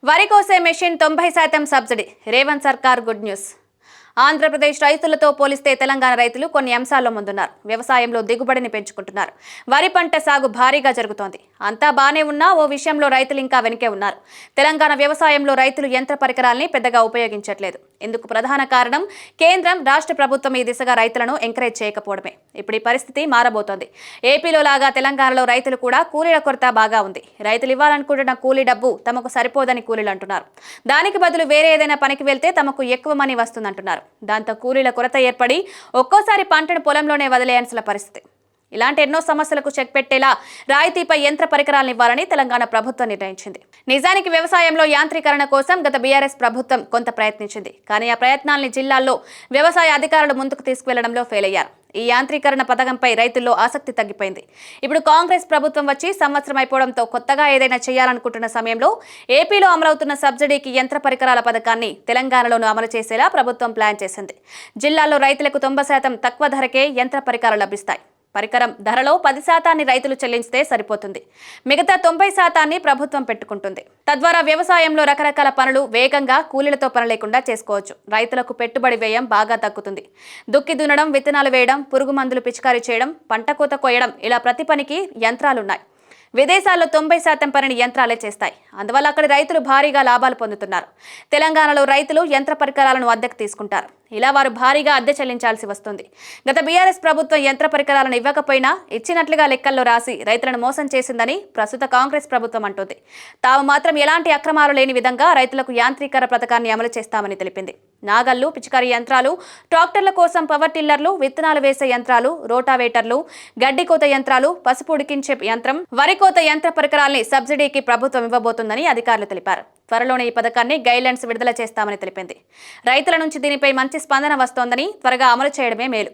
వరి కోసే machine 90% subsidy. Revanth సర్కార్ గుడ్ న్యూస్. ఆంధ్రప్రదేశ్ రైతులతో పోలిస్తే తెలంగాణ రైతులు కొన్ని అంశాల్లో ముందున్నారు. వ్యవసాయంలో దిగుబడిని పెంచుకుంటున్నారు. వరి పంట సాగు భారీగా జరుగుతోంది. అంతా బానే ఉన్నా ఓ విషయంలో రైతులు ఇంకా వెనకే ఉన్నారు. తెలంగాణ వ్యవసాయంలో రైతులు యంత్ర పరికరాల్ని పెద్దగా ఉపయోగించట్లేదు. ఇందుకు ప్రధాన కారణం కేంద్రం, రాష్ట్ర ప్రభుత్వం ఈ దిశగా రైతులను ఎంకరేజ్ చేయకపోవడమే. ఇప్పుడు ఈ పరిస్థితి మారబోతోంది. ఏపీలో లాగా తెలంగాణలో రైతులు కూడా కూలీల కొరత బాగా ఉంది. రైతులు ఇవ్వాలనుకుంటున్న కూలీ డబ్బు తమకు సరిపోదని కూలీలు అంటున్నారు. దానికి బదులు వేరే ఏదైనా పనికి వెళ్తే తమకు ఎక్కువ మనీ వస్తుందంటున్నారు. దాంతో కూలీల కొరత ఏర్పడి ఒక్కోసారి పంటను పొలంలోనే వదిలేయాల్సిన పరిస్థితి. ఇలాంటి ఎన్నో సమస్యలకు చెక్ పెట్టేలా రాయితీపై యంత్ర పరికరాలను ఇవ్వాలని తెలంగాణ ప్రభుత్వం నిర్ణయించింది. నిజానికి వ్యవసాయంలో యాంత్రీకరణ కోసం గత బీఆర్ఎస్ ప్రభుత్వం కొంత ప్రయత్నించింది. కానీ ఆ ప్రయత్నాల్ని జిల్లాల్లో వ్యవసాయ అధికారులు ముందుకు తీసుకువెళ్లడంలో ఫెయిల్ అయ్యారు. ఈ యాంత్రీకరణ పథకంపై రైతుల్లో ఆసక్తి తగ్గిపోయింది. ఇప్పుడు కాంగ్రెస్ ప్రభుత్వం వచ్చి సంవత్సరం అయిపోవడంతో కొత్తగా ఏదైనా చేయాలనుకుంటున్న సమయంలో ఏపీలో అమలవుతున్న సబ్సిడీకి యంత్ర పరికరాల పథకాన్ని తెలంగాణలోనూ అమలు చేసేలా ప్రభుత్వం ప్లాన్ చేసింది. జిల్లాల్లో రైతులకు 90% తక్కువ ధరకే యంత్ర పరికరాలు లభిస్తాయి. పరికరం ధరలో 10% రైతులు చెల్లించితే సరిపోతుంది. మిగతా 90% ప్రభుత్వం పెట్టుకుంటుంది. తద్వారా వ్యవసాయంలో రకరకాల పనులు వేగంగా కూలీలతో పని లేకుండా చేసుకోవచ్చు. రైతులకు పెట్టుబడి వ్యయం బాగా తగ్గుతుంది. దుక్కి దున్నడం, విత్తనాలు వేయడం, పురుగు మందులు పిచికారీ చేయడం, పంట కోత కోయడం ఇలా ప్రతి పనికి యంత్రాలున్నాయి. విదేశాల్లో 90% పనిని యంత్రాలే చేస్తాయి. అందువల్ల అక్కడి రైతులు భారీగా లాభాలు పొందుతున్నారు. తెలంగాణలో రైతులు యంత్ర పరికరాలను అద్దెకు తీసుకుంటారు. ఇలా వారు భారీగా అద్దె చెల్లించాల్సి వస్తుంది. గత బీఆర్ఎస్ ప్రభుత్వం యంత్ర పరికరాలను ఇవ్వకపోయినా ఇచ్చినట్లుగా లెక్కల్లో రాసి రైతులను మోసం చేసిందని ప్రస్తుత కాంగ్రెస్ ప్రభుత్వం అంటోంది. తాము మాత్రం ఎలాంటి అక్రమాలు లేని విధంగా రైతులకు యాంత్రీకర పథకాన్ని అమలు చేస్తామని తెలిపింది. నాగళ్లు, పిచికారీ యంత్రాలు, ట్రాక్టర్ల కోసం పవర్ టిల్లర్లు, విత్తనాలు వేసే యంత్రాలు, రోటావేటర్లు, గడ్డి కోత యంత్రాలు, పసుపు ఉడికించే యంత్రం, వరి కోత యంత్ర పరికరాల్ని సబ్సిడీకి ప్రభుత్వం ఇవ్వబోతుందని అధికారులు తెలిపారు. త్వరలోనే ఈ పథకాన్ని గైడ్లైన్స్ విడుదల చేస్తామని తెలిపింది. రైతుల నుంచి దీనిపై మంచి స్పందన వస్తోందని, త్వరగా అమలు చేయడమే మేలు.